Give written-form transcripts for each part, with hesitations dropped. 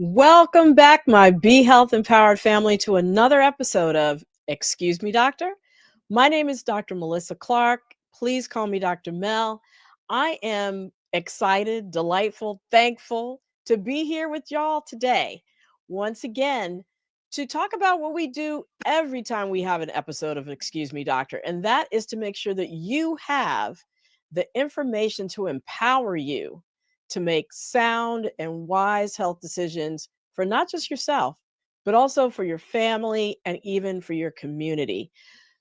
Welcome back, my Be Health Empowered family, to another episode of Excuse Me, Doctor. My name is Dr. Melissa Clark. Please call me Dr. Mel. I am excited, delightful, thankful to be here with y'all today, once again, to talk about what we do every time we have an episode of Excuse Me, Doctor, and that is to make sure that you have the information to empower you to make sound and wise health decisions for not just yourself, but also for your family and even for your community.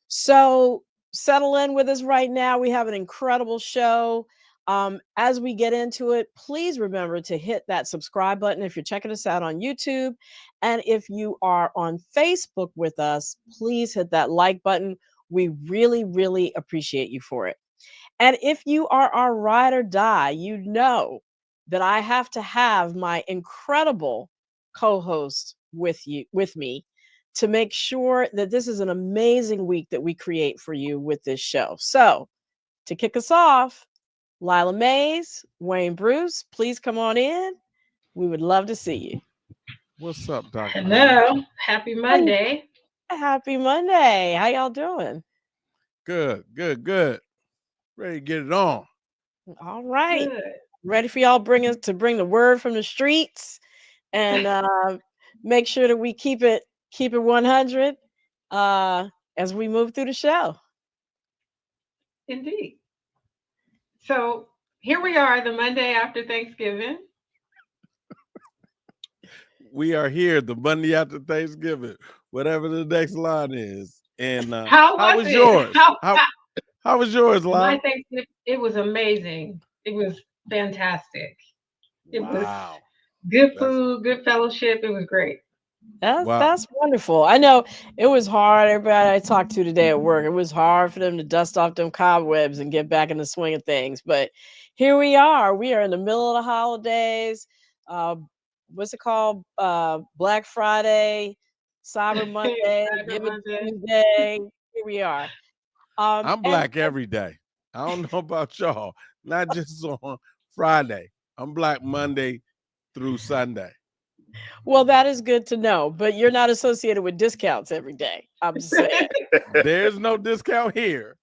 So settle in with us right now. We have an incredible show. As we get into it, please remember to hit that subscribe button if you're checking us out on YouTube. And if you are on Facebook with us, please hit that like button. We really, really appreciate you for it. And if you are our ride or die, you know that I have to have my incredible co-host with me to make sure that this is an amazing week that we create for you with this show. So to kick us off, Lila Mays, Wayne Bruce, please come on in. We would love to see you. What's up, Dr. Hello. Happy Monday. Happy Monday. How y'all doing? Good. Ready to get it on. All right. Good. Ready for y'all bring the word from the streets and make sure that we keep it 100 as we move through the show. Indeed. So here we are, the Monday after Thanksgiving. We are here the Monday after Thanksgiving, whatever the next line is. And how was yours? How was yours, Lila? My Thanksgiving, it was amazing. It was fantastic. It was good food, good fellowship. It was great. That's wonderful. I know it was hard. Everybody I talked to today at work, it was hard for them to dust off them cobwebs and get back in the swing of things. But here we are. We are in the middle of the holidays. What's it called? Black Friday, Cyber Monday, Giving Tuesday. Here we are. I'm black every day. I don't know about y'all. Not just on Friday. I'm black Monday through Sunday. Well, that is good to know, but you're not associated with discounts every day. I'm just saying. There's no discount here.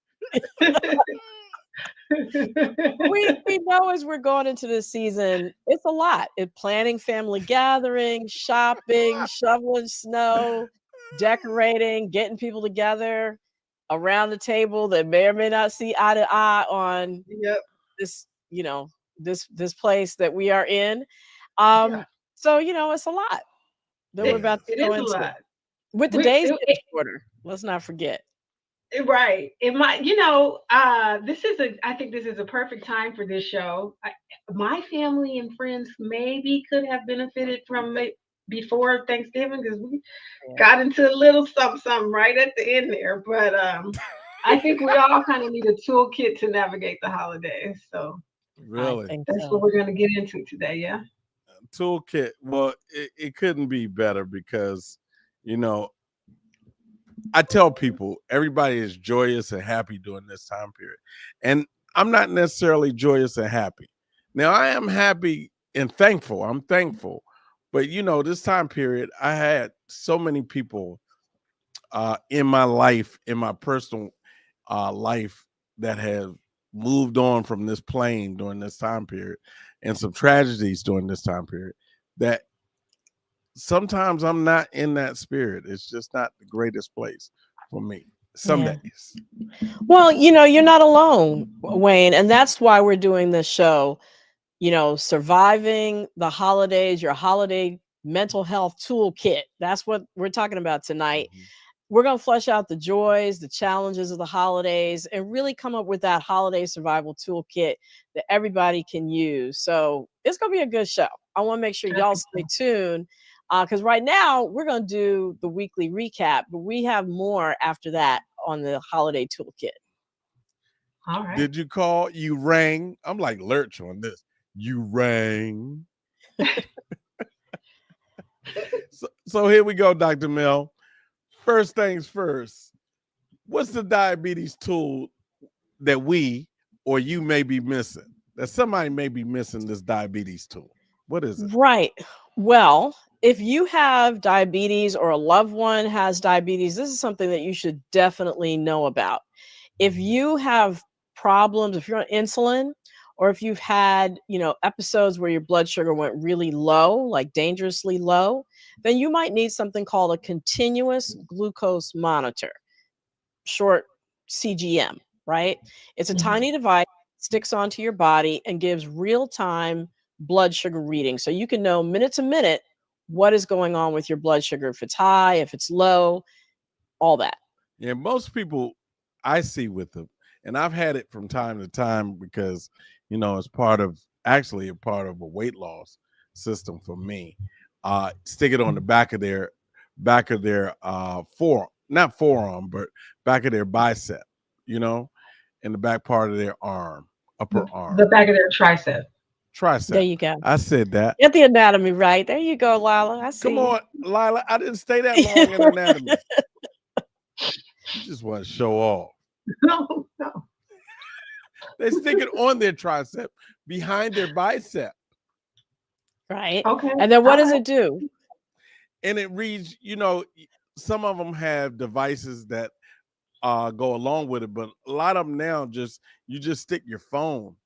we know as we're going into this season, it's a lot. It's planning family gatherings, shopping, shoveling snow, decorating, getting people together around the table that may or may not see eye to eye on this, this place that we are in. So, it's a lot that we're about to go into. A lot. With the days getting shorter, let's not forget. Right. It might, I think this is a perfect time for this show. My family and friends maybe could have benefited from it before Thanksgiving because we got into a little something right at the end there. But I think we all kind of need a toolkit to navigate the holidays. So really, that's what we're going to get into today. Yeah. Toolkit. Well, it couldn't be better because, I tell people everybody is joyous and happy during this time period. And I'm not necessarily joyous and happy. Now, I am happy and thankful. I'm thankful. But, this time period, I had so many people in my life, in my personal life that have moved on from this plane during this time period and some tragedies during this time period that sometimes I'm not in that spirit. It's just not the greatest place for me some days. Well, you're not alone, Wayne. And that's why we're doing this show, surviving the holidays, your holiday mental health toolkit. That's what we're talking about tonight. Mm-hmm. We're going to flesh out the joys, the challenges of the holidays, and really come up with that holiday survival toolkit that everybody can use. So it's going to be a good show. I want to make sure y'all stay tuned because right now we're going to do the weekly recap, but we have more after that on the holiday toolkit. All right. Did you call? You rang. I'm like Lurch on this. You rang. So here we go, Dr. Mel. First things first. What's the diabetes tool that we or you may be missing? That somebody may be missing this diabetes tool. What is it? Right. Well, if you have diabetes or a loved one has diabetes, this is something that you should definitely know about. If you have problems, if you're on insulin, or if you've had, episodes where your blood sugar went really low, like dangerously low, then you might need something called a continuous glucose monitor, short CGM, right? It's a Mhm. tiny device, sticks onto your body and gives real-time blood sugar reading. So you can know minute to minute what is going on with your blood sugar, if it's high, if it's low, all that. Yeah, most people I see with them, and I've had it from time to time because, it's actually a part of a weight loss system for me. Stick it on the back of their forearm, not forearm, but back of their bicep, you know, in the back part of their arm, upper arm, The back of their tricep. There tricep. you go. I said that. Get the anatomy right. There you go, Lila. I Come see on, Lila. I didn't stay that long in anatomy. You just want to show off. No, no. They stick it on their tricep behind their bicep. Right. Okay. And then what All does right. it do? And it reads, some of them have devices that go along with it, but a lot of them now you just stick your phone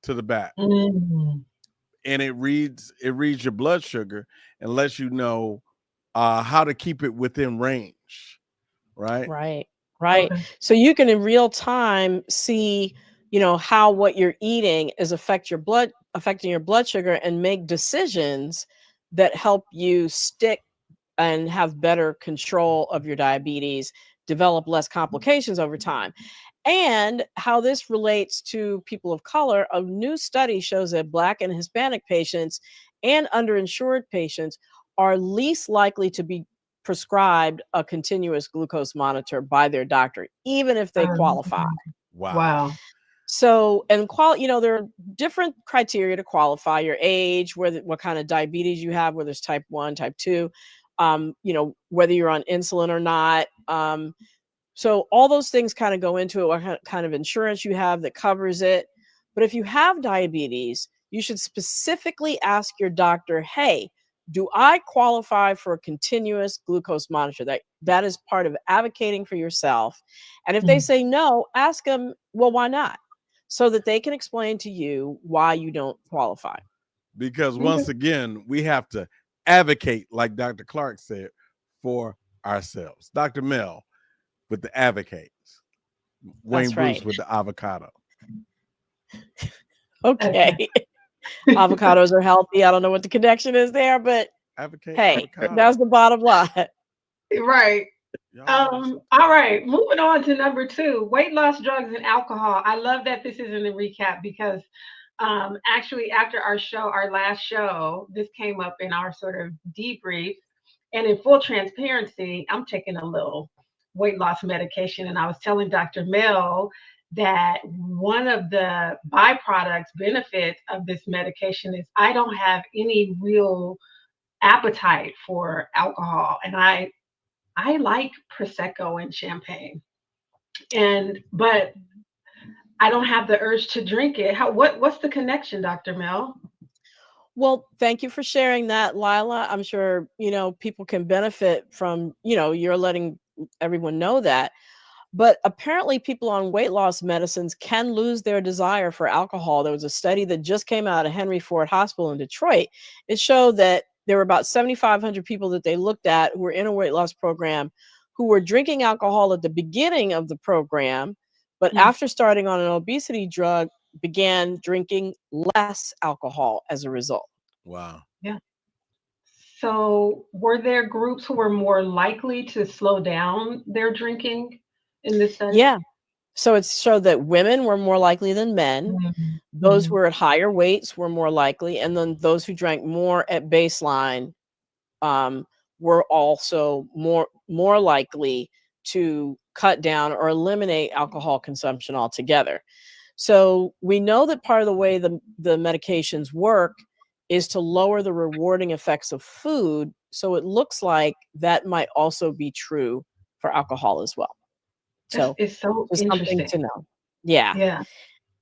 to the back, Mhm. and it reads your blood sugar and lets you know how to keep it within range, right? Right. Right. Okay. So you can in real time see, how what you're eating is affecting your blood sugar and make decisions that help you stick and have better control of your diabetes, develop less complications over time. And how this relates to people of color, a new study shows that Black and Hispanic patients and underinsured patients are least likely to be prescribed a continuous glucose monitor by their doctor, even if they qualify. Wow. Wow. So, and there are different criteria to qualify: your age, what kind of diabetes you have, whether it's type 1, type 2, whether you're on insulin or not. So all those things kind of go into it, what kind of insurance you have that covers it. But if you have diabetes, you should specifically ask your doctor, hey, do I qualify for a continuous glucose monitor? That is part of advocating for yourself. And if they Mhm. say no, ask them, well, why not? So that they can explain to you why you don't qualify. Because Okay. once again, we have to advocate, like Dr. Clark said, for ourselves. Dr. Mel with the advocates. Wayne That's Bruce right. with the avocado. Okay. Okay. Avocados are healthy. I don't know what the connection is there, but Advocate hey, avocado. that's the bottom line. Right. Y'all know this. All right. Moving on to number 2, weight loss drugs and alcohol. I love that this isn't a recap because actually after our last show, this came up in our sort of debrief. And in full transparency, I'm taking a little weight loss medication. And I was telling Dr. Mel that one of the byproducts benefits of this medication is I don't have any real appetite for alcohol. And I like prosecco and champagne, but I don't have the urge to drink it. What's the connection, Dr. Mel? Well, thank you for sharing that, Lila. I'm sure, people can benefit from, you're letting everyone know that. But apparently, people on weight loss medicines can lose their desire for alcohol. There was a study that just came out of Henry Ford Hospital in Detroit. It showed that there were about 7,500 people that they looked at who were in a weight loss program who were drinking alcohol at the beginning of the program, but Mm. after starting on an obesity drug, began drinking less alcohol as a result. Wow. Yeah. So were there groups who were more likely to slow down their drinking in this study? Yeah. So it showed that women were more likely than men. Mhm. Those who Mhm. were at higher weights were more likely, and then those who drank more at baseline um, were also more likely to cut down or eliminate alcohol consumption altogether. So we know that part of the way the medications work is to lower the rewarding effects of food. So it looks like that might also be true for alcohol as well. So It's so just something interesting. to know. Yeah. Yeah.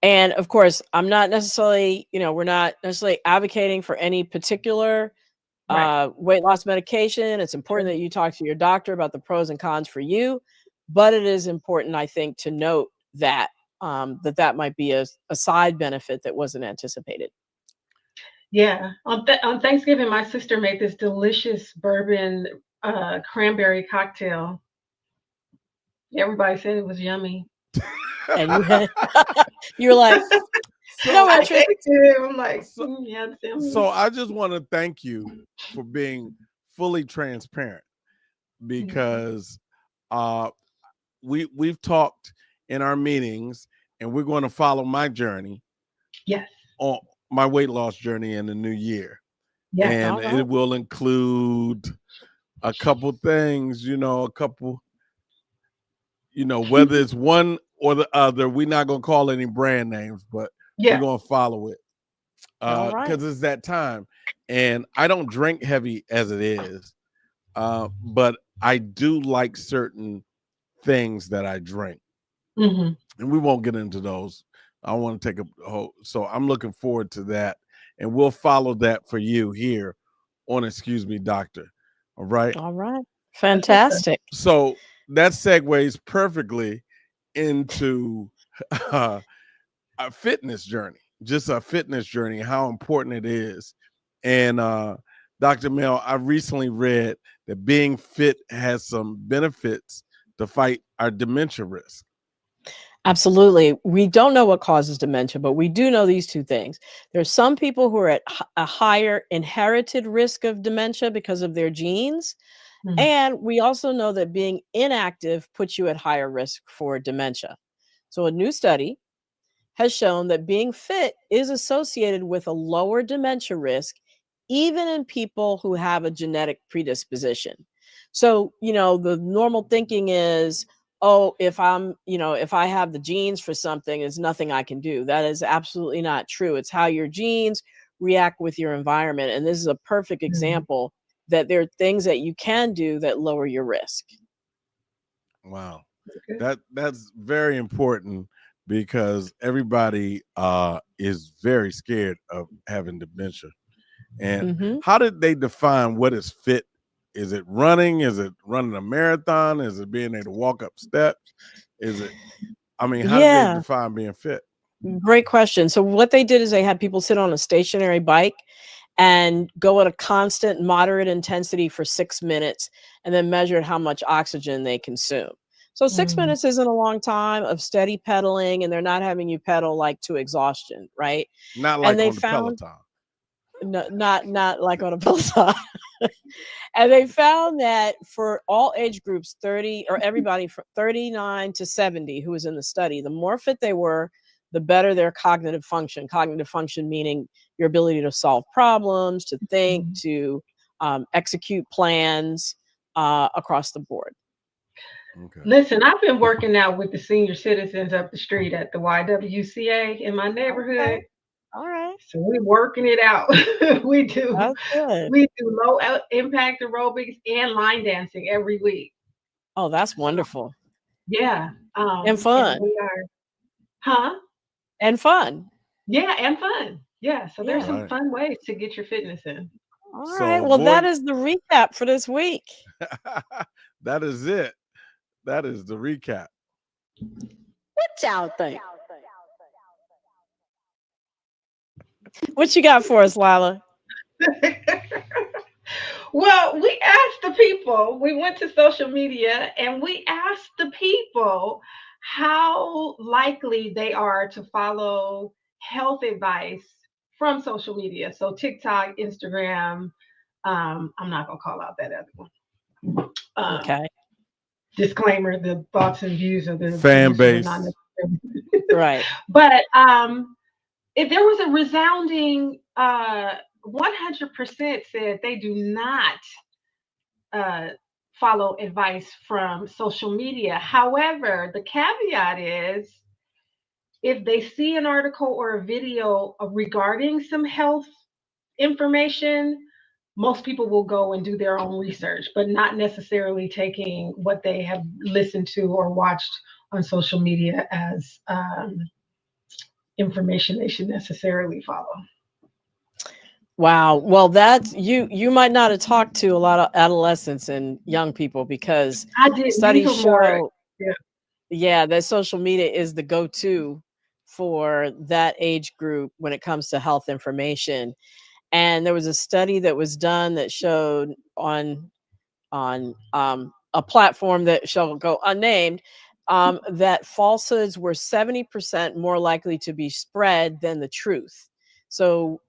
And of course, I'm not necessarily, we're not necessarily advocating for any particular Right. weight loss medication. It's important that you talk to your doctor about the pros and cons for you, but it is important, I think, to note that that might be a side benefit that wasn't anticipated. Yeah. On Thanksgiving, my sister made this delicious bourbon cranberry cocktail. Everybody said it was yummy. And you had, you're like, no I interest. tasted it. I'm like, So, yeah, it's yummy. so I just want to thank you for being fully transparent, because we've talked in our meetings, and we're going to follow my journey, Yes. on my weight loss journey in the new year. Yes. And All right. it will include a couple things, a couple, whether it's one or the other. We're not going to call any brand names, but we're Yeah. going to follow it, All right. because it's that time. And I don't drink heavy as it is, but I do like certain things that I drink, Hmm. and we won't get into those. I want to take a whole, so I'm looking forward to that, and we'll follow that for you here on Excuse Me Doctor. All right. All right. That's what's up. Fantastic. So that segues perfectly into uh, a fitness journey, just a fitness journey, how important it is. And Dr. Mel, I recently read that being fit has some benefits to fight our dementia risk. Absolutely. We don't know what causes dementia, but we do know these two things. There's some people who are at a higher inherited risk of dementia because of their genes. Mhm. And we also know that being inactive puts you at higher risk for dementia. So a new study has shown that being fit is associated with a lower dementia risk, even in people who have a genetic predisposition. So, the normal thinking is, oh, if I have the genes for something, there's nothing I can do. That is absolutely not true. It's how your genes react with your environment. And this is a perfect Mhm. example that there are things that you can do that lower your risk. Wow. Okay. That's very important, because everybody is very scared of having dementia. And Hmm. how did they define what is fit? Is it running? Is it running a marathon? Is it being able to walk up steps? Is it, how did they Yeah. define being fit? Great question. So what they did is they had people sit on a stationary bike and go at a constant moderate intensity for 6 minutes and then measured how much oxygen they consume. So 6 Mm. minutes isn't a long time of steady pedaling, and they're not having you pedal like to exhaustion, right? Not And like they on the found Peloton. not like on a Peloton. And they found that for all age groups, 30 or everybody from 39 to 70 who was in the study, the more fit they were, the better their cognitive function. Cognitive function meaning your ability to solve problems, to think, Mhm. to execute plans across the board. Okay. Listen, I've been working out with the senior citizens up the street at the YWCA in my Okay. neighborhood. All right. So we're working it out. we do That's good. we do low impact aerobics and line dancing every week. Oh, that's So wonderful. yeah, And and fun. we are, huh? And fun. Yeah, and fun. Yeah, so there's Yeah. some Right. fun ways to get your fitness in. All right. So Well, that boy, is the recap for this week. that is it. That is the recap. What y'all think? What you got for us, Lila? Well, we asked the people, we went to social media and we asked the people how likely they are to follow health advice from social media. So TikTok, Instagram, I'm not gonna call out that other one. Okay. Disclaimer: the thoughts and views of the Fan producers are not base. necessarily. Right. But if there was a resounding 100% said they do not uh, follow advice from social media. However, the caveat is if they see an article or a video regarding some health information, most people will go and do their own research, but not necessarily taking what they have listened to or watched on social media as information they should necessarily follow. Wow. Well, that's you might not have talked to a lot of adolescents and young people, because I didn't. These studies are more, show, yeah. yeah, that social media is the go-to for that age group when it comes to health information. And there was a study that was done that showed on a platform that shall go unnamed, that falsehoods were 70% more likely to be spread than the truth. So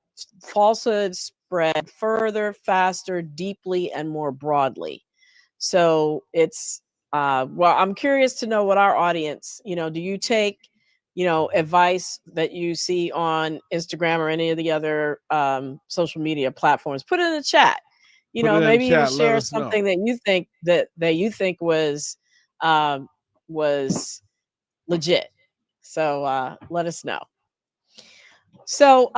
falsehoods spread further, faster, deeply, and more broadly. So it's well, I'm curious to know what our audience, do you take, advice that you see on Instagram or any of the other social media platforms? Put it in the chat. Put it in Maybe even chat. Let share us know. something that you think um, was legit. So let us know. So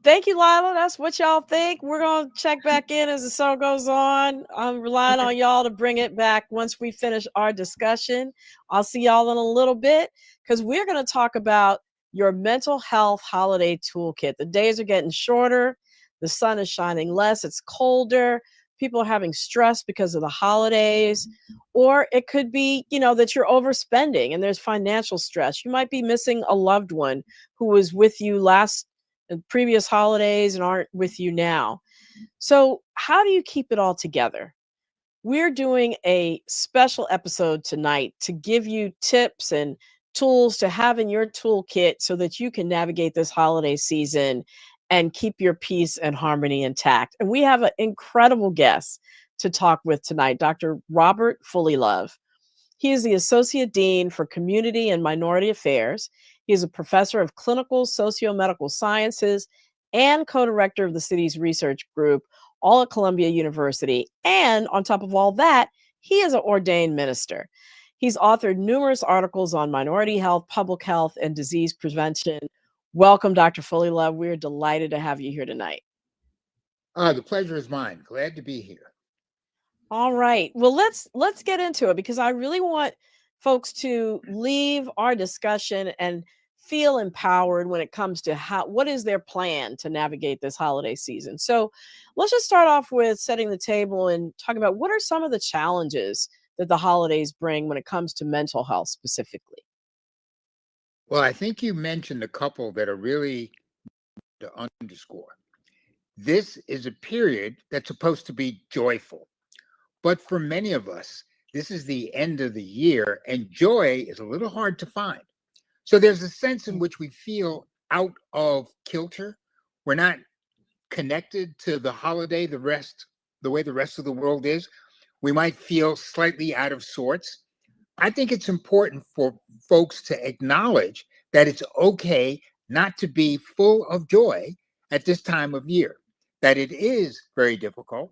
thank you, Lila. That's what y'all think. We're gonna check back in as the show goes on. I'm relying on y'all to bring it back once we finish our discussion. I'll see y'all in a little bit, because we're gonna talk about your mental health holiday toolkit. The days are getting shorter, the sun is shining less, it's colder, people are having stress because of the holidays, or it could be, that you're overspending and there's financial stress. You might be missing a loved one who was with you last previous holidays and aren't with you now. So how do you keep it all together? We're doing a special episode tonight to give you tips and tools to have in your toolkit so that you can navigate this holiday season and keep your peace and harmony intact. And we have an incredible guest to talk with tonight, Dr. Robert Fullilove. He is the Associate Dean for Community and Minority Affairs. He is a professor of clinical socio-medical sciences and co-director of the city's research group, all at Columbia University. And on top of all that, he is an ordained minister. He's authored numerous articles on minority health, public health, and disease prevention. Welcome, Dr. Fullilove. We're delighted to have you here tonight. The pleasure is mine. Glad to be here. All right. Well, let's get into it, because I really want folks to leave our discussion and feel empowered when it comes to what is their plan to navigate this holiday season. So let's just start off with setting the table and talking about what are some of the challenges that the holidays bring when it comes to mental health specifically. Well, I think you mentioned a couple that are really to underscore. This is a period that's supposed to be joyful, but for many of us, this is the end of the year and joy is a little hard to find. So there's a sense in which we feel out of kilter. We're not connected to the holiday the way the rest of the world is. We might feel slightly out of sorts. I think it's important for folks to acknowledge that it's okay not to be full of joy at this time of year, that it is very difficult.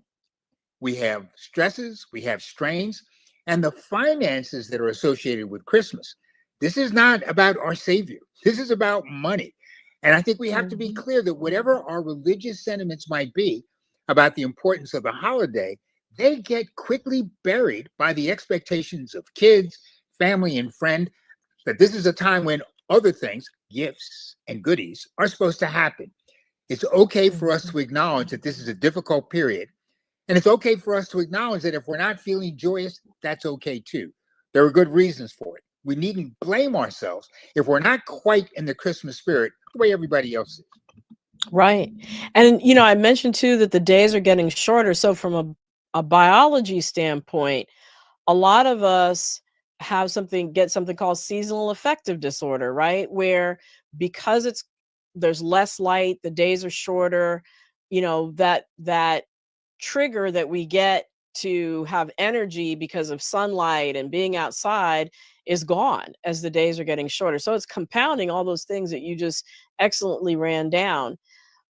We have stresses, we have strains, and the finances that are associated with Christmas. This is not about our Savior. This is about money. And I think we have to be clear that whatever our religious sentiments might be about the importance of the holiday, they get quickly buried by the expectations of kids, family, and friend, that this is a time when other things, gifts and goodies, are supposed to happen. It's okay for us to acknowledge that this is a difficult period. And it's okay for us to acknowledge that if we're not feeling joyous, that's okay too. There are good reasons for it. We needn't blame ourselves if we're not quite in the Christmas spirit the way everybody else is. Right. And, I mentioned too that the days are getting shorter. So from a biology standpoint, a lot of us get something called seasonal affective disorder, right? Where because there's less light, the days are shorter, that trigger that we get to have energy because of sunlight and being outside is gone as the days are getting shorter. So it's compounding all those things that you just excellently ran down.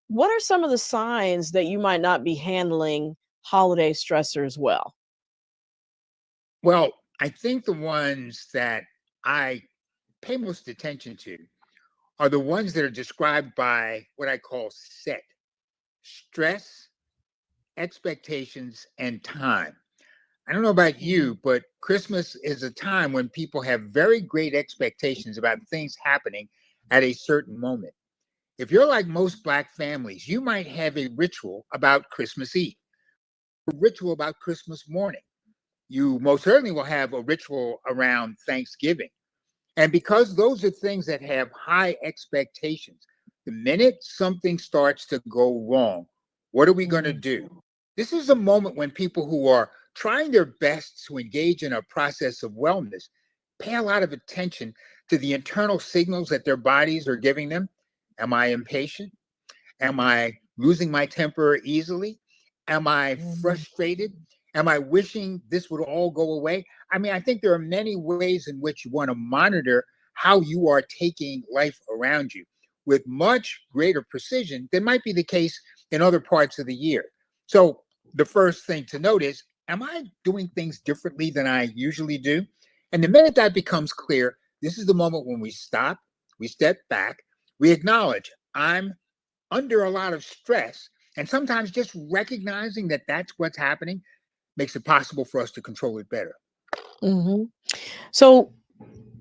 What are some of the signs that you might not be handling holiday stressors well? Well, I think the ones that I pay most attention to are the ones that are described by what I call set: stress, expectations, and time. I don't know about you, but Christmas is a time when people have very great expectations about things happening at a certain moment. If you're like most Black families, you might have a ritual about Christmas Eve, a ritual about Christmas morning. You most certainly will have a ritual around Thanksgiving. And because those are things that have high expectations, the minute something starts to go wrong, what are we going to do? This is a moment when people who are trying their best to engage in a process of wellness pay a lot of attention to the internal signals that their bodies are giving them. Am I impatient? Am I losing my temper easily? Am I frustrated? Am I wishing this would all go away? I mean, I think there are many ways in which you want to monitor how you are taking life around you with much greater precision than might be the case in other parts of the year. So, the first thing to note is, am I doing things differently than I usually do? And the minute that becomes clear, this is the moment when we stop, we step back, we acknowledge I'm under a lot of stress. And sometimes just recognizing that that's what's happening makes it possible for us to control it better. Hmm. So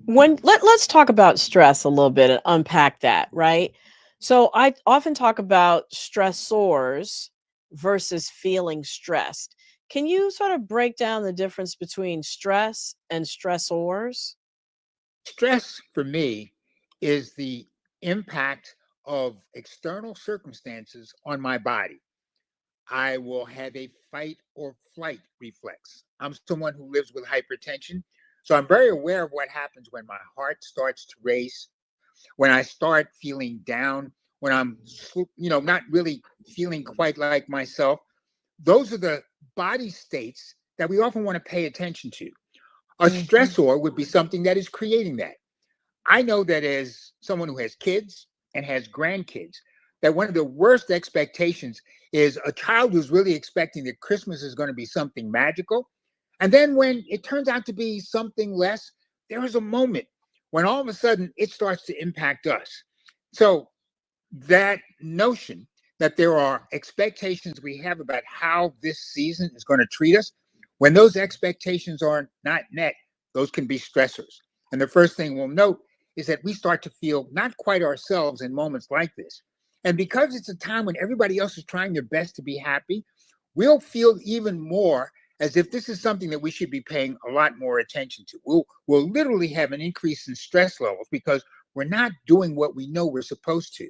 let's talk about stress a little bit and unpack that, right? So I often talk about stressors versus feeling stressed. Can you sort of break down the difference between stress and stressors? Stress for me is the impact of external circumstances on my body. I will have a fight or flight reflex. I'm someone who lives with hypertension. So I'm very aware of what happens when my heart starts to race, when I start feeling down, when I'm, not really feeling quite like myself. Those are the body states that we often want to pay attention to. A Mhm. stressor would be something that is creating that. I know that as someone who has kids and has grandkids, that one of the worst expectations is a child who's really expecting that Christmas is going to be something magical. And then when it turns out to be something less, there is a moment when all of a sudden it starts to impact us. So that notion that there are expectations we have about how this season is going to treat us, when those expectations are not met, those can be stressors. And the first thing we'll note is that we start to feel not quite ourselves in moments like this. And because it's a time when everybody else is trying their best to be happy, we'll feel even more as if this is something that we should be paying a lot more attention to. We'll literally have an increase in stress levels because we're not doing what we know we're supposed to.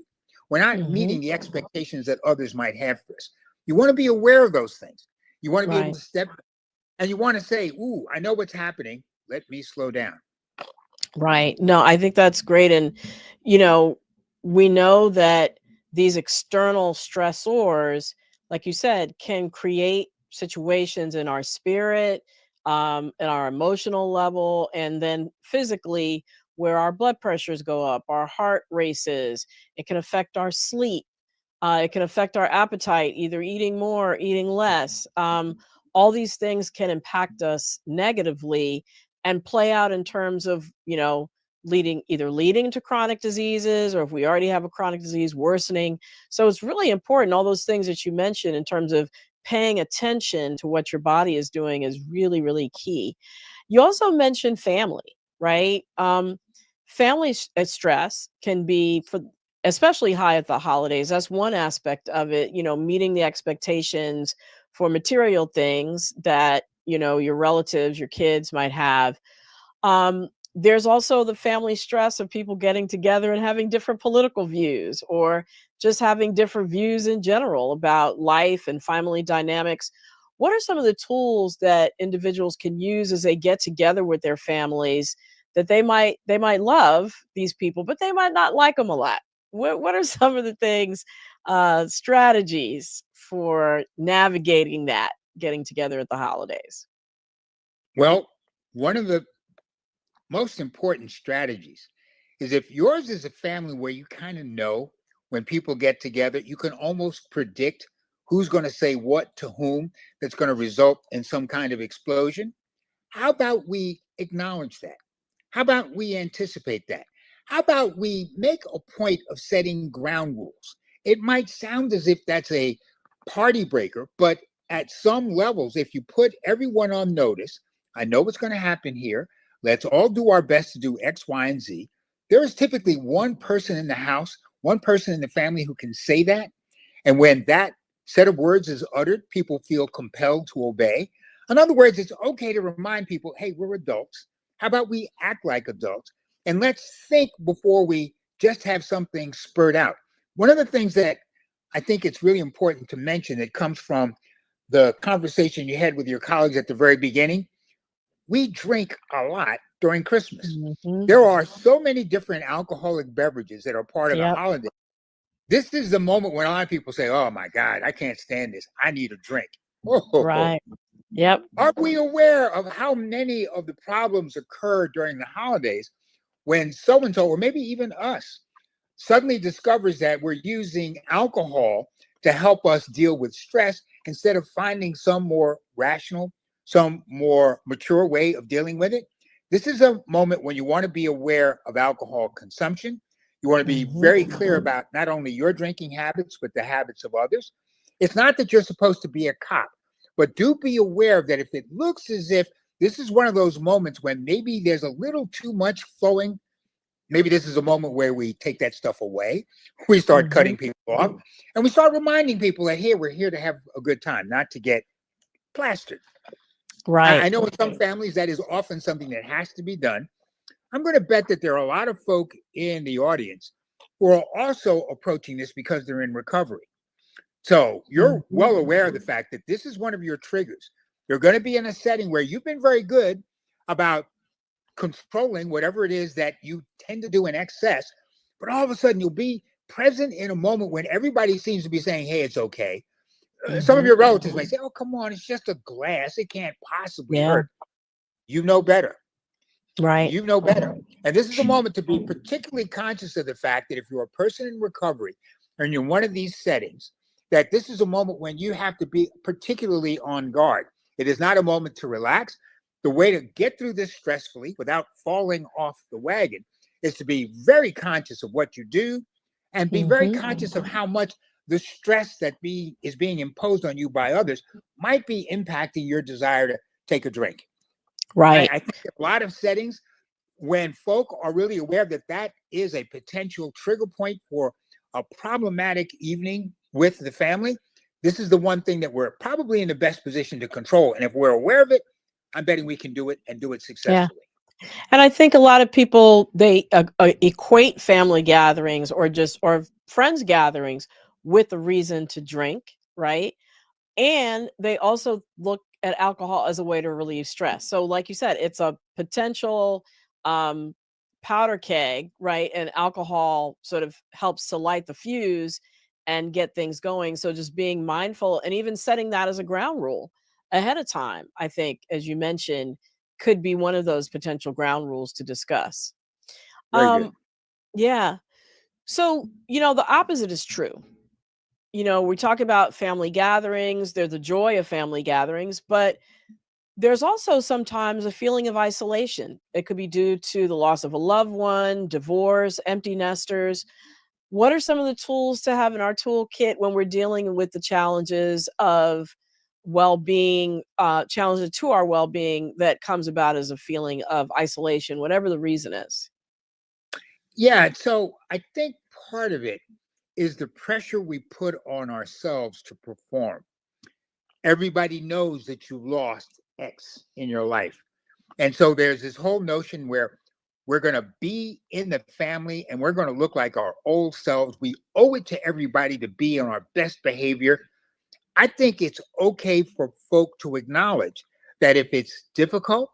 We're not Mhm. meeting the expectations that others might have for us. You want to be aware of those things. You want to be able Right. to step and you want to say, ooh, I know what's happening. Let me slow down. Right. No, I think that's great. And, you know, we know that these external stressors, like you said, can create situations in our spirit, in our emotional level, and then physically where our blood pressures go up, our heart races. It can affect our sleep. It can affect our appetite, either eating more or eating less. All these things can impact us negatively and play out in terms of, leading to chronic diseases, or if we already have a chronic disease, worsening. So it's really important. All those things that you mentioned in terms of paying attention to what your body is doing is really, really key. You also mentioned family, right? Stress can be for especially high at the holidays. That's one aspect of it, meeting the expectations for material things that, your relatives, your kids might have. There's also the family stress of people getting together and having different political views, or just having different views in general about life and family dynamics. What are some of the tools that individuals can use as they get together with their families that they might love these people, but they might not like them a lot? What are some of the things, strategies for navigating that, getting together at the holidays? Well, one of the most important strategies is if yours is a family where you kind of know when people get together, you can almost predict who's going to say what to whom that's going to result in some kind of explosion. How about we acknowledge that? How about we anticipate that? How about we make a point of setting ground rules? It might sound as if that's a party breaker, but at some levels, if you put everyone on notice, I know what's going to happen here. Let's all do our best to do X, Y, and Z. There is typically one person in the house, one person in the family who can say that. And when that set of words is uttered, people feel compelled to obey. In other words, it's okay to remind people, hey, we're adults. How about we act like adults? And let's think before we just have something spurred out. One of the things that I think it's really important to mention that comes from the conversation you had with your colleagues at the very beginning, we drink a lot during Christmas. Mhm. There are so many different alcoholic beverages that are part of the Yep. holiday. This is the moment when a lot of people say, oh my God, I can't stand this. I need a drink. Right. Yep. Are we aware of how many of the problems occur during the holidays when so-and-so, or maybe even us, suddenly discovers that we're using alcohol to help us deal with stress instead of finding some more rational, some more mature way of dealing with it? This is a moment when you want to be aware of alcohol consumption. You want to be Mhm. very clear about not only your drinking habits, but the habits of others. It's not that you're supposed to be a cop, but do be aware that if it looks as if this is one of those moments when maybe there's a little too much flowing, maybe this is a moment where we take that stuff away. We start cutting Mhm. people off, and we start reminding people that, hey, we're here to have a good time, not to get plastered. Right. I know in some families that is often something that has to be done. I'm going to bet that there are a lot of folk in the audience who are also approaching this because they're in recovery. So you're Mhm. well aware of the fact that this is one of your triggers. You're going to be in a setting where you've been very good about controlling whatever it is that you tend to do in excess, but all of a sudden you'll be present in a moment when everybody seems to be saying, hey, it's okay. Some of Mhm. your relatives may say, oh, come on, it's just a glass. It can't possibly Yeah. hurt. You know better. Right. You know better. And this is a moment to be particularly conscious of the fact that if you're a person in recovery and you're in one of these settings, that this is a moment when you have to be particularly on guard. It is not a moment to relax. The way to get through this stressfully without falling off the wagon is to be very conscious of what you do and be very Mhm. conscious of how much the stress that is being imposed on you by others might be impacting your desire to take a drink. Right. I think a lot of settings, when folk are really aware that that is a potential trigger point for a problematic evening with the family, this is the one thing that we're probably in the best position to control. And if we're aware of it, I'm betting we can do it and do it Yeah. successfully. And I think a lot of people, they equate family gatherings or friends gatherings with a reason to drink, right? And they also look at alcohol as a way to relieve stress. So like you said, it's a potential um powder keg, right? And alcohol sort of helps to light the fuse and get things going. So just being mindful and even setting that as a ground rule ahead of time, I think, as you mentioned, could be one of those potential ground rules to discuss. Very good. Um yeah. So, the opposite is true. We talk about family gatherings, they're the joy of family gatherings, but there's also sometimes a feeling of isolation. It could be due to the loss of a loved one, divorce, empty nesters. What are some of the tools to have in our toolkit when we're dealing with the challenges of well-being, challenges to our well-being that comes about as a feeling of isolation, whatever the reason is? Yeah. So I think part of it is the pressure we put on ourselves to perform. Everybody knows that you lost X in your life. And so there's this whole notion where we're going to be in the family and we're going to look like our old selves. We owe it to everybody to be on our best behavior. I think it's okay for folk to acknowledge that if it's difficult,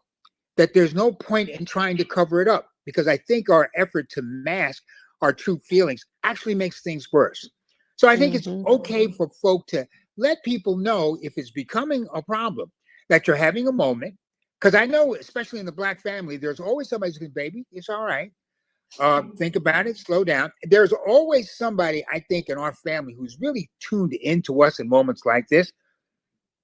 that there's no point in trying to cover it up, because I think our effort to mask our true feelings actually makes things worse. So I think it's Mhm. okay for folk to let people know if it's becoming a problem that you're having a moment. Because I know, especially in the Black family, there's always somebody who's going, baby, it's all right. Think about it, slow down. There's always somebody, I think, in our family who's really tuned into us in moments like this.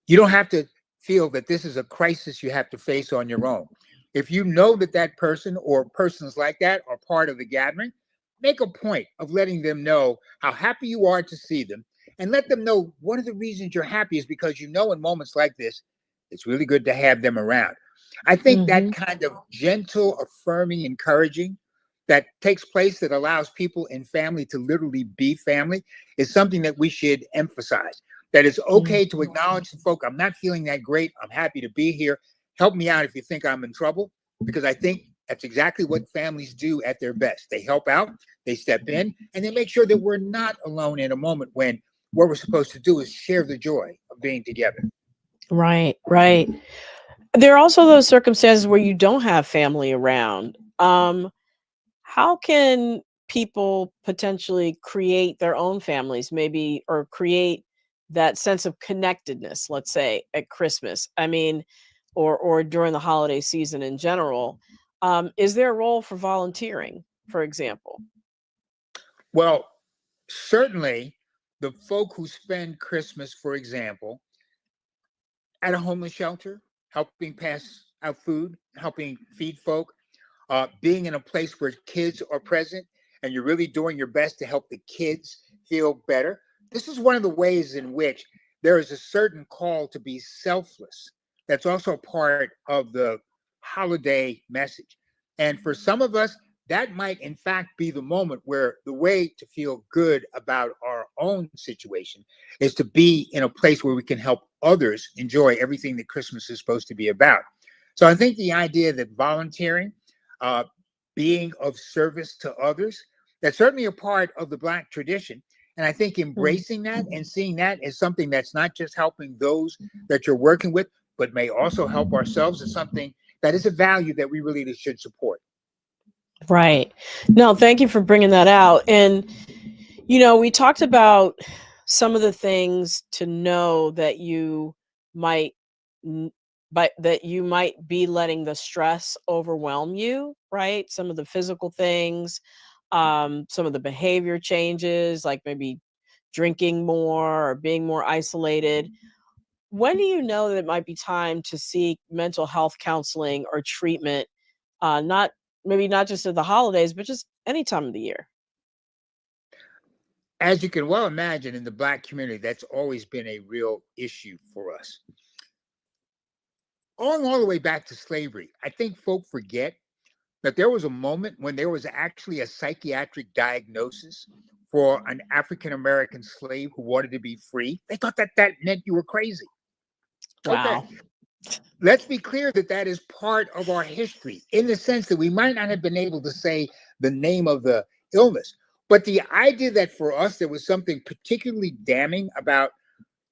You don't have to feel that this is a crisis you have to face on your own. If you know that that person or persons like that are part of the gathering, make a point of letting them know how happy you are to see them, and let them know one of the reasons you're happy is because you know in moments like this, it's really good to have them around. I think that Mhm. kind of gentle, affirming, encouraging that takes place that allows people in family to literally be family is something that we should emphasize. That it's okay to acknowledge the folk, I'm not feeling that great. I'm happy to be here. Help me out if you think I'm in trouble, because I think that's exactly what families do at their best. They help out, they step in, and they make sure that we're not alone in a moment when what we're supposed to do is share the joy of being together. Right, right. There are also those circumstances where you don't have family around. How can people potentially create their own families, maybe, or create that sense of connectedness, let's say at Christmas? I mean, or during the holiday season in general. Is there a role for volunteering, for example? Well, certainly the folk who spend Christmas, for example, at a homeless shelter, helping pass out food, helping feed folk, being in a place where kids are present and you're really doing your best to help the kids feel better. This is one of the ways in which there is a certain call to be selfless. That's also part of the holiday message. And for some of us, that might in fact be the moment where the way to feel good about our own situation is to be in a place where we can help others enjoy everything that Christmas is supposed to be about. So I think the idea that volunteering, uh, being of service to others, that's certainly a part of the Black tradition. And I think Mm. embracing that and seeing that as something that's not just helping those that you're working with, but may also help ourselves is something that is a value that we really should support. Right. No, thank you for bringing that out. And, we talked about some of the things to know that you might, n- but that you might be letting the stress overwhelm you, right? Some of the physical things, some of the behavior changes, like maybe drinking more or being more isolated. When do you know that it might be time to seek mental health counseling or treatment? Not maybe not just at the holidays, but just any time of the year. As you can well imagine, in the Black community, that's always been a real issue for us. Going all the way back to slavery, I think folk forget that there was a moment when there was actually a psychiatric diagnosis for an African American slave who wanted to be free. They thought that that meant you were crazy. Okay. Wow. Let's be clear that that is part of our history in the sense that we might not have been able to say the name of the illness. But the idea that for us there was something particularly damning about,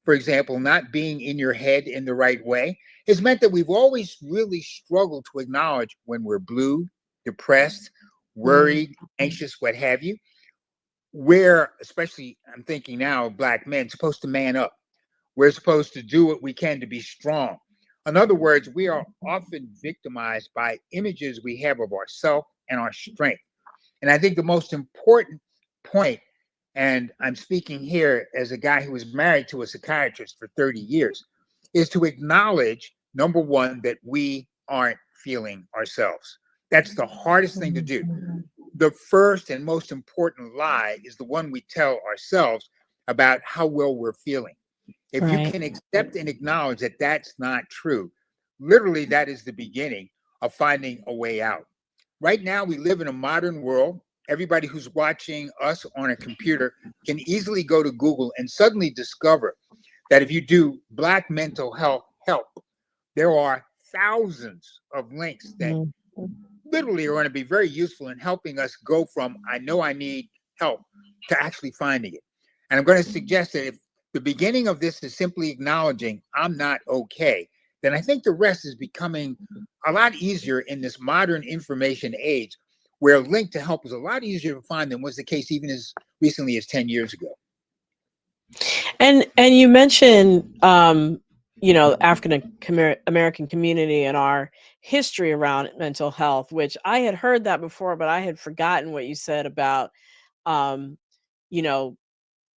for example, not being in your head in the right way, has meant that we've always really struggled to acknowledge when we're blue, depressed, Mm, worried, anxious, what have you. We're, especially, I'm thinking now of Black men, supposed to man up. We're supposed to do what we can to be strong. In other words, we are often victimized by images we have of ourselves and our strength. And I think the most important point, and I'm speaking here as a guy who was married to a psychiatrist for 30 years, is to acknowledge, number one, that we aren't feeling ourselves. That's the hardest thing to do. The first and most important lie is the one we tell ourselves about how well we're feeling. If you right. can accept and acknowledge that that's not true, literally, that is the beginning of finding a way out. Right now, we live in a modern world. Everybody who's watching us on a computer can easily go to Google and suddenly discover that if you do Black mental health help, there are thousands of links that Mm, literally are going to be very useful in helping us go from I know I need help to actually finding it. And I'm going to suggest that if the beginning of this is simply acknowledging I'm not okay, then I think the rest is becoming a lot easier in this modern information age where a link to help is a lot easier to find than was the case even as recently as 10 years ago. And you mentioned, African American community and our history around mental health, which I had heard that before, but I had forgotten what you said about, um, you know,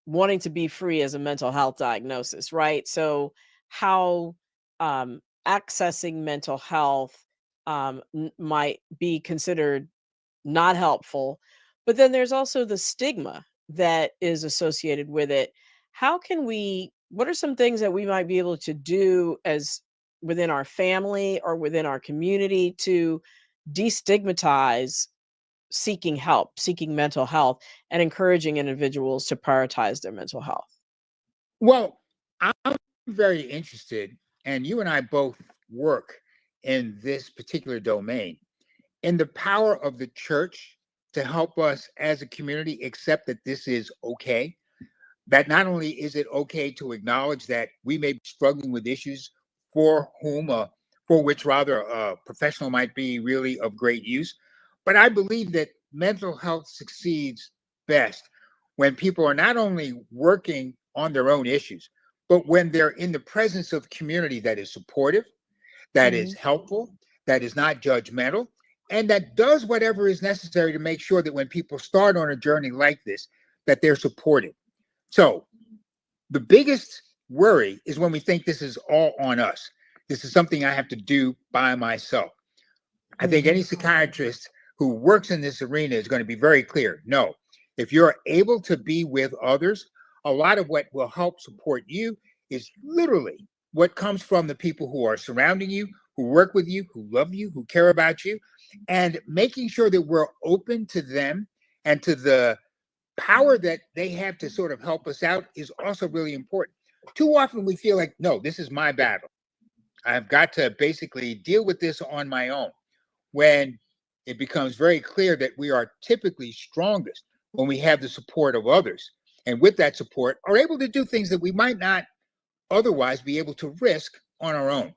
wanting to be free as a mental health diagnosis, right? So how accessing mental health might be considered not helpful. But then there's also the stigma that is associated with it. What are some things that we might be able to do as within our family or within our community to destigmatize seeking help, seeking mental health, and encouraging individuals to prioritize their mental health? Well, I'm very interested, and you and I both work in this particular domain, in the power of the church to help us as a community accept that this is okay. That not only is it okay to acknowledge that we may be struggling with issues for whom, for which rather a professional might be really of great use, but I believe that mental health succeeds best when people are not only working on their own issues, but when they're in the presence of community that is supportive, that is Mhm. helpful, that is not judgmental, and that does whatever is necessary to make sure that when people start on a journey like this, that they're supported. So the biggest worry is when we think this is all on us. This is something I have to do by myself. I think any Mhm. psychiatrist who works in this arena is going to be very clear. No, if you're able to be with others, a lot of what will help support you is literally what comes from the people who are surrounding you, who work with you, who love you, who care about you, and making sure that we're open to them and to the power that they have to sort of help us out is also really important. Too often we feel like, no, this is my battle. I've got to basically deal with this on my own, when it becomes very clear that we are typically strongest when we have the support of others. And with that support, are able to do things that we might not otherwise be able to risk on our own.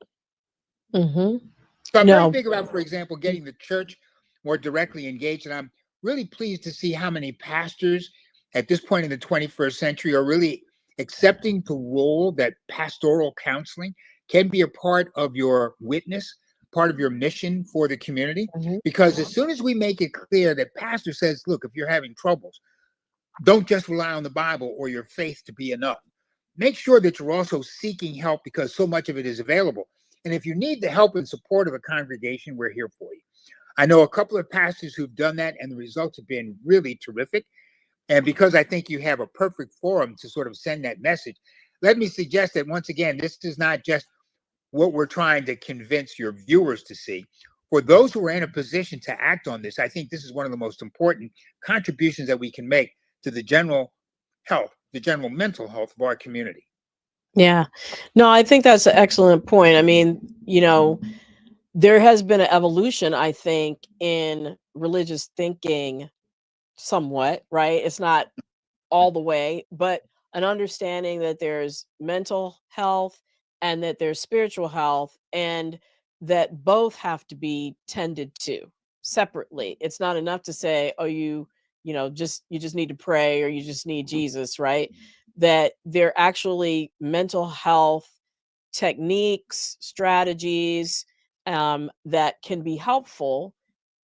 Mhm. So I'm very No. big about, for example, getting the church more directly engaged. And I'm really pleased to see how many pastors at this point in the 21st century are really accepting the role that pastoral counseling can be a part of your witness, part of your mission for the community. Mhm. Because as soon as we make it clear that pastor says, look, if you're having troubles, don't just rely on the Bible or your faith to be enough. Make sure that you're also seeking help because so much of it is available. And if you need the help and support of a congregation, we're here for you. I know a couple of pastors who've done that, and the results have been really terrific. And because I think you have a perfect forum to sort of send that message, let me suggest that once again, this is not just what we're trying to convince your viewers to see. For those who are in a position to act on this, I think this is one of the most important contributions that we can make to the general health, the general mental health of our community. Yeah. No, I think that's an excellent point. I mean, there has been an evolution, I think, in religious thinking somewhat, right? It's not all the way, but an understanding that there's mental health and that there's spiritual health, and that both have to be tended to separately. It's not enough to say, oh, you just need to pray or you just need Jesus, right? That they're actually mental health techniques, strategies that can be helpful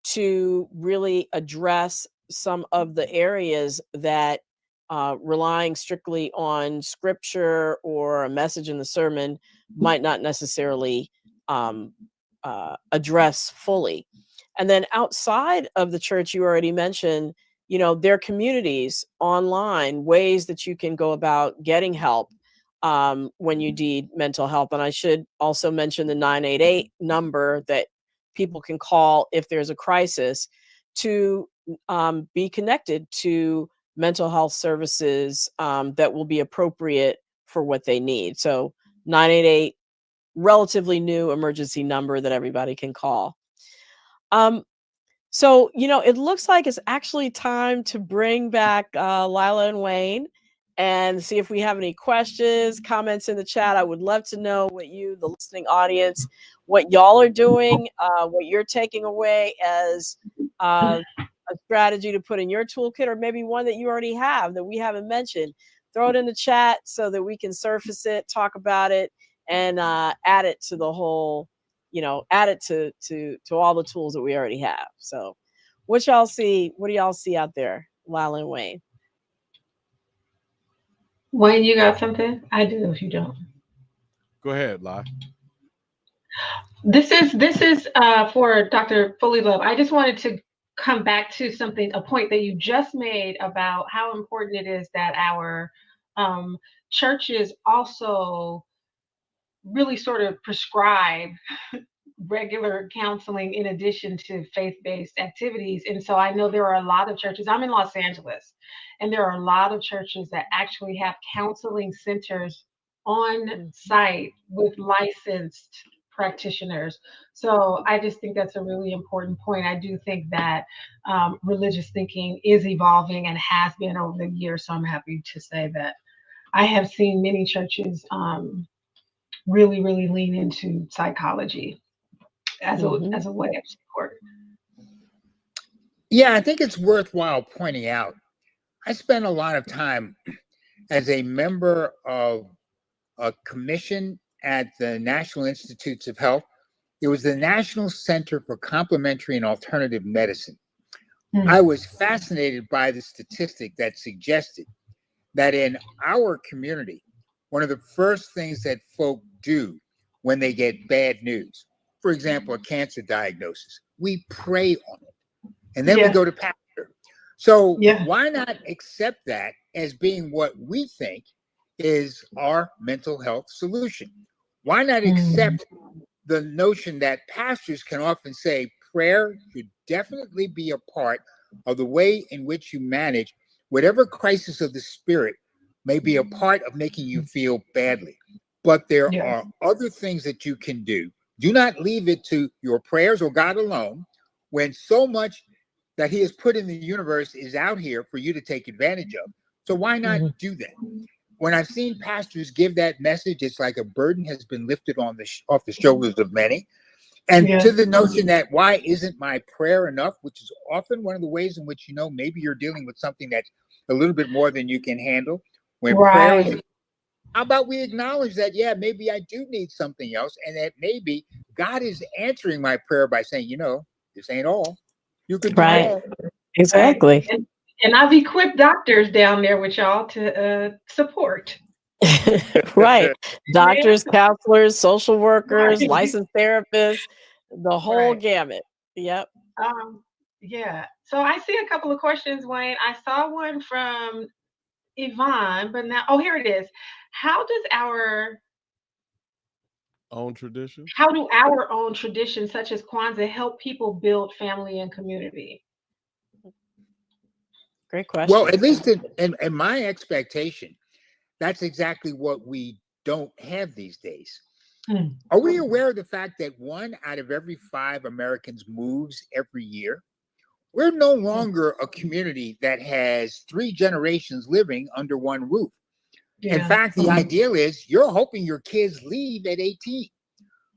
to really address some of the areas that relying strictly on scripture or a message in the sermon might not necessarily um, address fully. And then outside of the church, you already mentioned, there are communities online, ways that you can go about getting help when you need mental health. And I should also mention the 988 number that people can call if there's a crisis to be connected to mental health services that will be appropriate for what they need. So 988, relatively new emergency number that everybody can call. Um, it looks like it's actually time to bring back Lila and Wayne and see if we have any questions, comments in the chat. I would love to know what you, the listening audience, what y'all are doing, what you're taking away as a strategy to put in your toolkit, or maybe one that you already have that we haven't mentioned. Throw it in the chat so that we can surface it, talk about it, and add it to the whole, add it to all the tools that we already have. So what y'all see, what do y'all see out there, Lila and Wayne? Wayne, you got something? I do if you don't. Go ahead, Lai. This is for Dr. Fullilove. I just wanted to come back to a point that you just made about how important it is that our um, churches also really sort of prescribe regular counseling in addition to faith-based activities. And so I know there are a lot of churches. I'm in Los Angeles, and there are a lot of churches that actually have counseling centers on site with licensed practitioners. So I just think that's a really important point. I do think that religious thinking is evolving and has been over the years. So I'm happy to say that I have seen many churches really, really lean into psychology as a way of support. Yeah, I think it's worthwhile pointing out. I spent a lot of time as a member of a commission at the National Institutes of Health. It was the National Center for Complementary and Alternative Medicine. Hmm. I was fascinated by the statistic that suggested that in our community, one of the first things that folk do when they get bad news, for example, a cancer diagnosis, we pray on it. And then we Yeah, go to pastor. So yeah. why not accept that as being what we think is our mental health solution? Why not Mm. accept the notion that pastors can often say prayer should definitely be a part of the way in which you manage whatever crisis of the spirit may be a part of making you feel badly. But there Yes. are other things that you can do. Do not leave it to your prayers or God alone when so much that He has put in the universe is out here for you to take advantage of. So why not Mhm. do that? When I've seen pastors give that message, it's like a burden has been lifted on off the shoulders of many. And Yeah. to the notion that why isn't my prayer enough, which is often one of the ways in which, maybe you're dealing with something that's a little bit more than you can handle. When prayer is, Right. how about we acknowledge that, yeah, maybe I do need something else, and that maybe God is answering my prayer by saying, this ain't all. You could do Right. more. Right. Exactly. And I've equipped doctors down there with y'all to support. Right. Amen. Doctors, counselors, social workers, Right. licensed therapists, the whole Right. gamut. Yep. Um, yeah. So I see a couple of questions, Wayne. I saw one from Yvonne, but now, oh, here it is. How does our Own traditions. how do our own traditions such as Kwanzaa help people build family and community? Great Well, question. at least in my expectation, that's exactly what we don't have these days. Hmm. Are we aware of the fact that 1 out of every 5 Americans moves every year? We're no longer a community that has 3 generations living under one roof. In Yeah. fact, the ideal is you're hoping your kids leave at 18.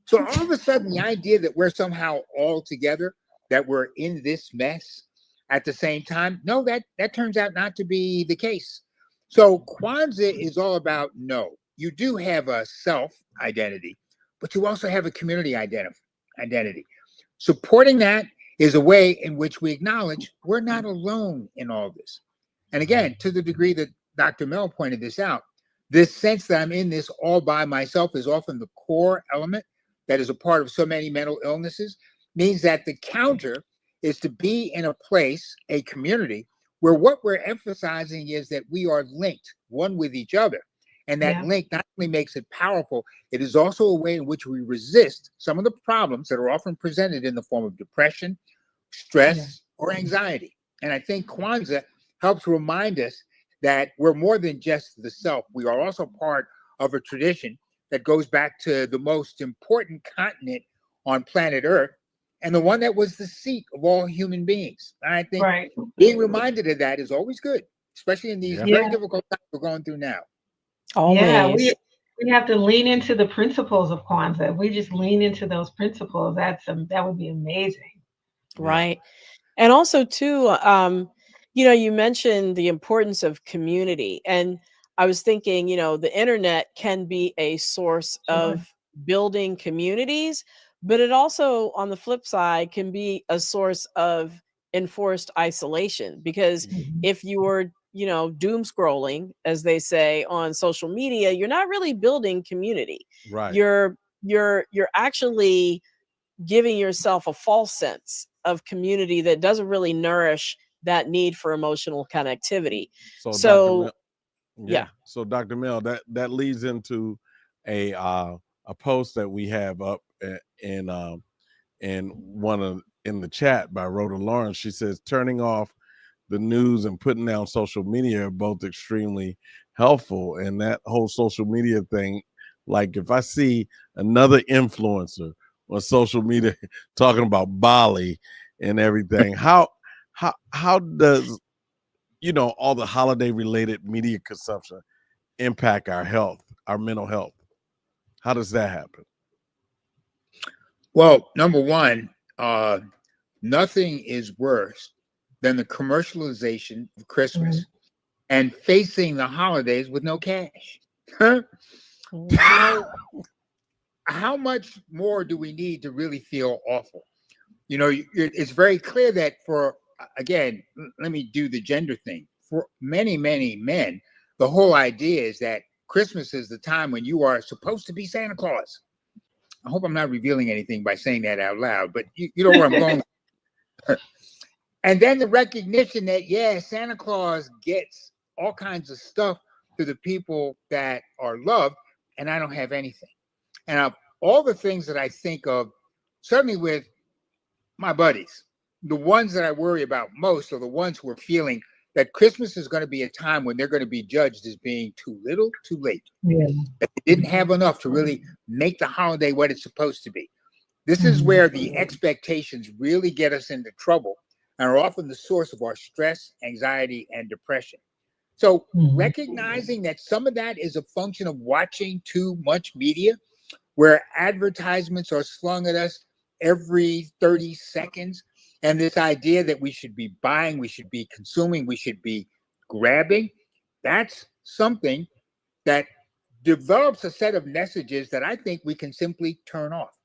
So all of a sudden, the idea that we're somehow all together, that we're in this mess at the same time, no, that turns out not to be the case. So Kwanzaa is all about no, you do have a self identity, but you also have a community identity. Supporting that is a way in which we acknowledge we're not alone in all this. And again, to the degree that Dr. Mel pointed this out, this sense that I'm in this all by myself is often the core element that is a part of so many mental illnesses, means that the counter is to be in a place, a community, where what we're emphasizing is that we are linked one with each other. And that Yeah. link not only makes it powerful, it is also a way in which we resist some of the problems that are often presented in the form of depression, Yeah. stress, or anxiety. And I think Kwanzaa helps remind us that we're more than just the self. We are also part of a tradition that goes back to the most important continent on planet Earth and the one that was the seat of all human beings. And I think Right. being reminded of that is always good, especially in these Yeah. very Yeah. difficult times we're going through now. Yeah. Always. We have to lean into the principles of Kwanzaa. If we just lean into those principles, that would be amazing. Yeah. Right. And also too, you mentioned the importance of community. And I was thinking, the internet can be a source Sure. of building communities, but it also, on the flip side, can be a source of enforced isolation. Because Mhm. if you are, doom scrolling, as they say on social media, you're not really building community. Right. You're actually giving yourself a false sense of community that doesn't really nourish that need for emotional connectivity. So, So, Dr. yeah. So, Dr. Mel, that leads into a post that we have up in in the chat by Rhoda Lawrence. She says turning off the news and putting down social media are both extremely helpful. And that whole social media thing, like if I see another influencer on social media talking about Bali and everything, how does all the holiday related media consumption impact our health, our mental health? How does that happen? Well, number one, nothing is worse than the commercialization of Christmas and facing the holidays with no cash. How much more do we need to really feel awful? It's very clear that again, let me do the gender thing. For many, many men, the whole idea is that Christmas is the time when you are supposed to be Santa Claus. I hope I'm not revealing anything by saying that out loud, but you know where I'm going. And then the recognition that, yeah, Santa Claus gets all kinds of stuff to the people that are loved, and I don't have anything. And of all the things that I think of, certainly with my buddies, the ones that I worry about most are the ones who are feeling that Christmas is going to be a time when they're going to be judged as being too little, too late. Yeah. That they didn't have enough to really make the holiday what it's supposed to be. This is where the expectations really get us into trouble and are often the source of our stress, anxiety, and depression. So recognizing that some of that is a function of watching too much media, where advertisements are slung at us every 30 seconds, and this idea that we should be buying, we should be consuming, we should be grabbing, that's something that develops a set of messages that I think we can simply turn off.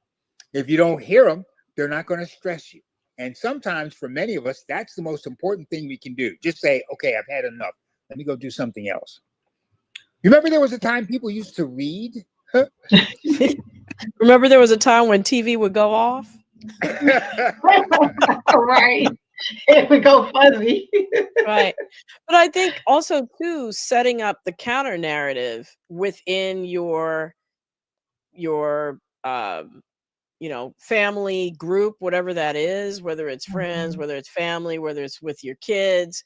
If you don't hear them, they're not going to stress you. And sometimes for many of us, that's the most important thing we can do. Just say, okay, I've had enough. Let me go do something else. You remember there was a time people used to read? Remember there was a time when TV would go off? Right. It would go fuzzy. Right. But I think also too, setting up the counter narrative within your family group, whatever that is, whether it's friends, whether it's family, whether it's with your kids,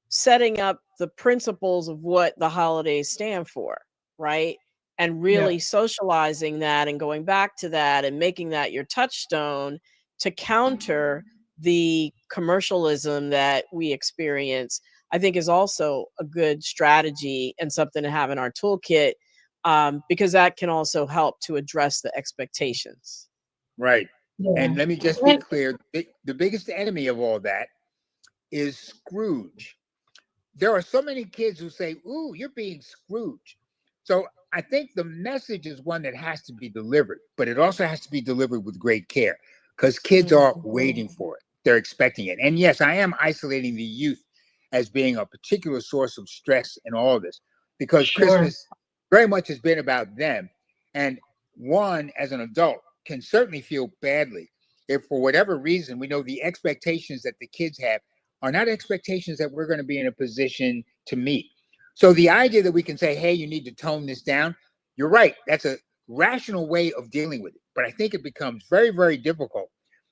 setting up the principles of what the holidays stand for, right? And really socializing that and going back to that and making that your touchstone to counter the commercialism that we experience, I think is also a good strategy and something to have in our toolkit, because that can also help to address the expectations. Right. Yeah. And let me just be clear. The biggest enemy of all that is Scrooge. There are so many kids who say, ooh, you're being Scrooge. So I think the message is one that has to be delivered, but it also has to be delivered with great care because kids are waiting for it. They're expecting it. And yes, I am isolating the youth as being a particular source of stress in all of this because Christmas very much has been about them. And one, as an adult, can certainly feel badly if for whatever reason we know the expectations that the kids have are not expectations that we're going to be in a position to meet. So the idea that we can say, hey, you need to tone this down, you're right. That's a rational way of dealing with it. But I think it becomes very, very difficult.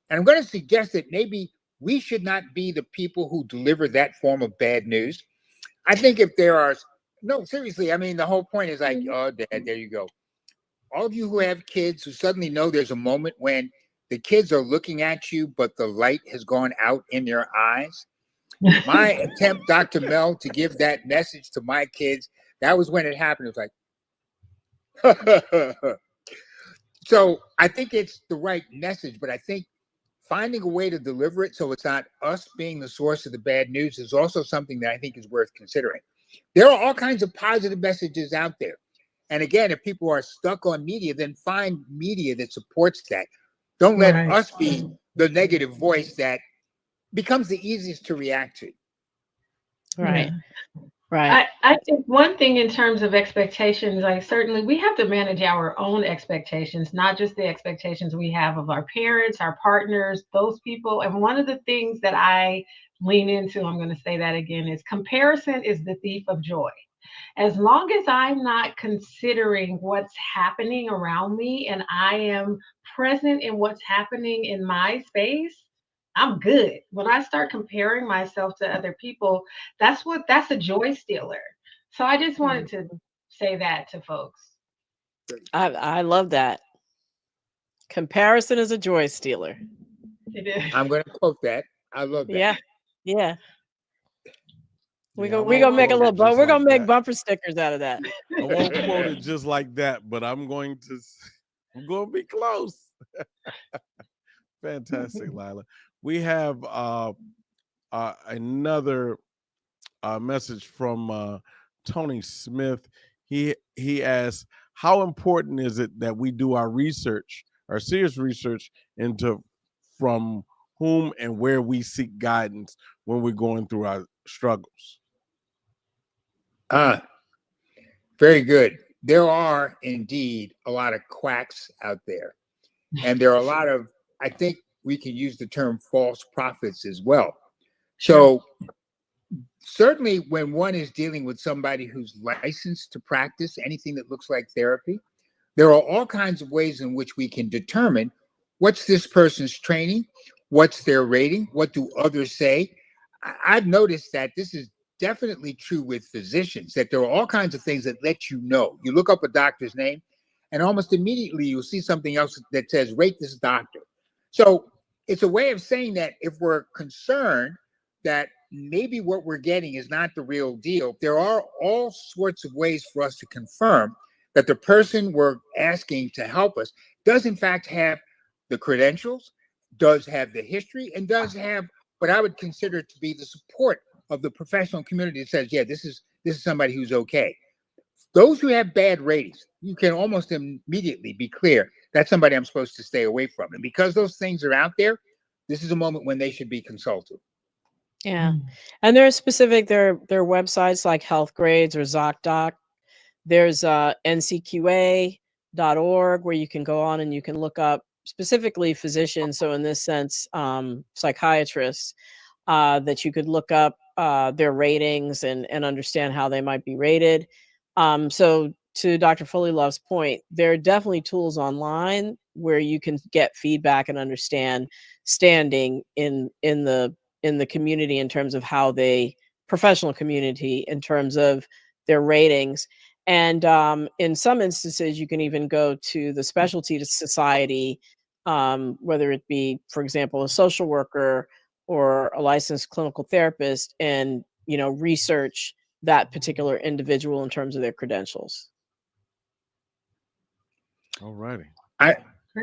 And I'm going to suggest that maybe we should not be the people who deliver that form of bad news. I think if there are, no, seriously, I mean, the whole point is like, oh, Dad, there you go. All of you who have kids who suddenly know there's a moment when the kids are looking at you, but the light has gone out in their eyes. My attempt, Dr. Mel, to give that message to my kids, that was when it happened. It was like, so I think it's the right message, but I think finding a way to deliver it so it's not us being the source of the bad news is also something that I think is worth considering. There are all kinds of positive messages out there. And again, if people are stuck on media, then find media that supports that. Don't let us be the negative voice that becomes the easiest to react to. Right. Right. I think one thing in terms of expectations, like certainly we have to manage our own expectations, not just the expectations we have of our parents, our partners, those people. And one of the things that I lean into, I'm going to say that again, is comparison is the thief of joy. As long as I'm not considering what's happening around me and I am present in what's happening in my space, I'm good. When I start comparing myself to other people, that's a joy stealer. So I just wanted to say that to folks. I love that. Comparison is a joy stealer. It is. I'm going to quote that. I love that. Yeah. Yeah. Yeah, I We're won't gonna make a quote it little just we're gonna like make that. bumper stickers out of that. I won't quote it just like that, but I'm going to be close. Fantastic, Lila. We have another message from Tony Smith. He asks, how important is it that we do our research, our serious research into from whom and where we seek guidance when we're going through our struggles? Very good. There are indeed a lot of quacks out there. And there are a lot of, I think we can use the term false prophets as well. So certainly when one is dealing with somebody who's licensed to practice anything that looks like therapy, there are all kinds of ways in which we can determine what's this person's training, what's their rating, what do others say. I've noticed that this is definitely true with physicians, that there are all kinds of things that let you know. You look up a doctor's name, and almost immediately you'll see something else that says, rate this doctor. So it's a way of saying that if we're concerned that maybe what we're getting is not the real deal, there are all sorts of ways for us to confirm that the person we're asking to help us does in fact have the credentials, does have the history, and does have what I would consider to be the support of the professional community that says, yeah, this is somebody who's okay. Those who have bad ratings, you can almost immediately be clear that's somebody I'm supposed to stay away from. And because those things are out there, this is a moment when they should be consulted. Yeah. And there are websites like Health Grades or ZocDoc. There's ncqa.org where you can go on and you can look up specifically physicians. So in this sense, psychiatrists, that you could look up their ratings and understand how they might be rated. So to Dr. Fullilove's point, there are definitely tools online where you can get feedback and understand standing in the community in terms of how they professional community in terms of their ratings. And in some instances, you can even go to the specialty society, whether it be, for example, a social worker or a licensed clinical therapist, and research that particular individual in terms of their credentials. All righty. I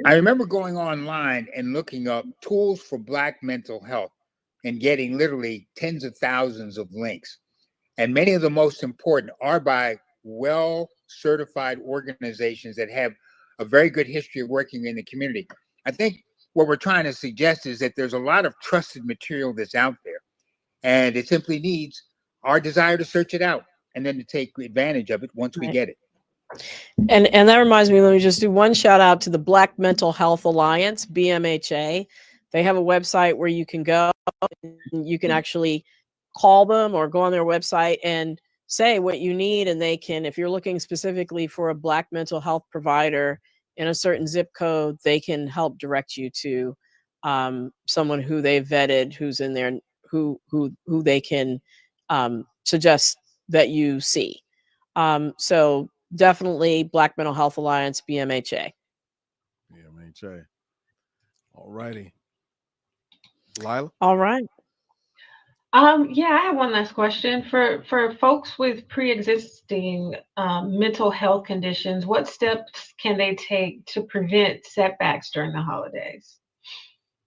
remember going online and looking up tools for Black mental health and getting literally tens of thousands of links. And many of the most important are by well-certified organizations that have a very good history of working in the community. I think what we're trying to suggest is that there's a lot of trusted material that's out there, and it simply needs our desire to search it out and then to take advantage of it once we get it. And that reminds me, let me just do one shout out to the Black Mental Health Alliance, BMHA. They have a website where you can go and you can actually call them or go on their website and say what you need. And they can, if you're looking specifically for a Black mental health provider in a certain zip code, they can help direct you to someone who they've vetted, who's in there, who they can suggest that you see. So definitely Black Mental Health Alliance, BMHA. BMHA. All righty. Lila? All right. Yeah, I have one last question for folks with pre-existing mental health conditions. What steps can they take to prevent setbacks during the holidays?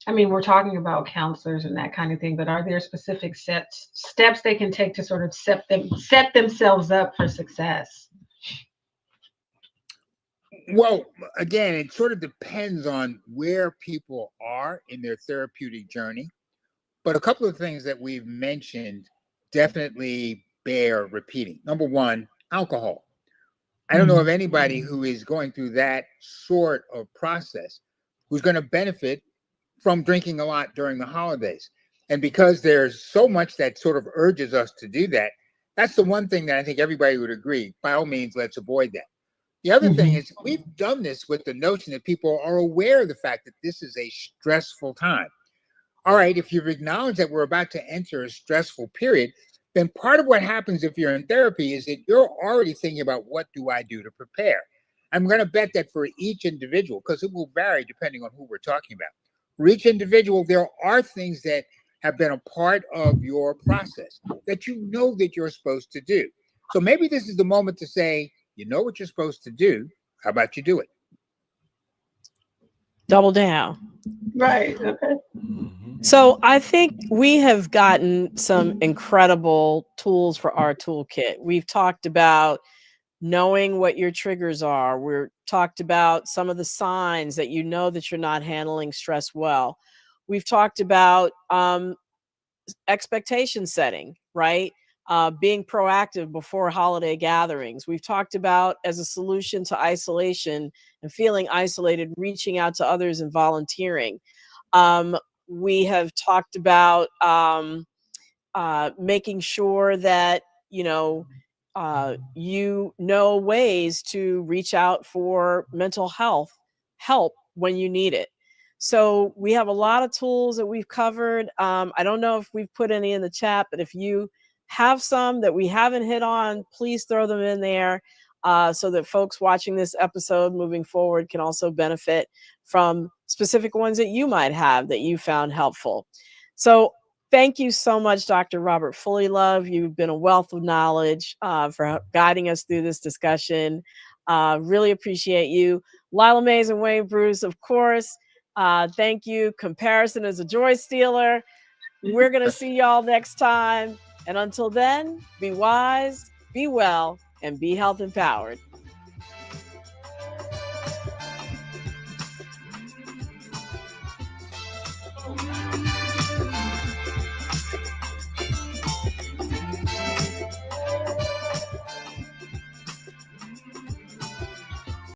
I mean, we're talking about counselors and that kind of thing, but are there specific steps they can take to sort of set themselves up for success? Well, again, it sort of depends on where people are in their therapeutic journey. But a couple of things that we've mentioned definitely bear repeating. Number one, alcohol. I don't know of anybody who is going through that sort of process who's going to benefit from drinking a lot during the holidays. And because there's so much that sort of urges us to do that, that's the one thing that I think everybody would agree. By all means, let's avoid that. The other thing is we've done this with the notion that people are aware of the fact that this is a stressful time. All right, if you've acknowledged that we're about to enter a stressful period, then part of what happens if you're in therapy is that you're already thinking about what do I do to prepare. I'm going to bet that for each individual, because it will vary depending on who we're talking about. For each individual, there are things that have been a part of your process that you know that you're supposed to do. So maybe this is the moment to say, you know what you're supposed to do. How about you do it? Double down. Right. Okay. So I think we have gotten some incredible tools for our toolkit. We've talked about knowing what your triggers are. We're talked about some of the signs that you know that you're not handling stress well. We've talked about expectation setting, right? Being proactive before holiday gatherings. We've talked about, as a solution to isolation and feeling isolated, reaching out to others and volunteering. We have talked about making sure that you know ways to reach out for mental health help when you need it. So we have a lot of tools that we've covered. I don't know if we've put any in the chat, but if you have some that we haven't hit on, please throw them in there, so that folks watching this episode moving forward can also benefit from specific ones that you might have that you found helpful. So thank you so much, Dr. Robert Fullilove. You've been a wealth of knowledge for guiding us through this discussion. Really appreciate you. Lila Mays and Wayne Bruce, of course. Thank you. Comparison is a joy stealer. We're going to see y'all next time. And until then, be wise, be well, and be health empowered.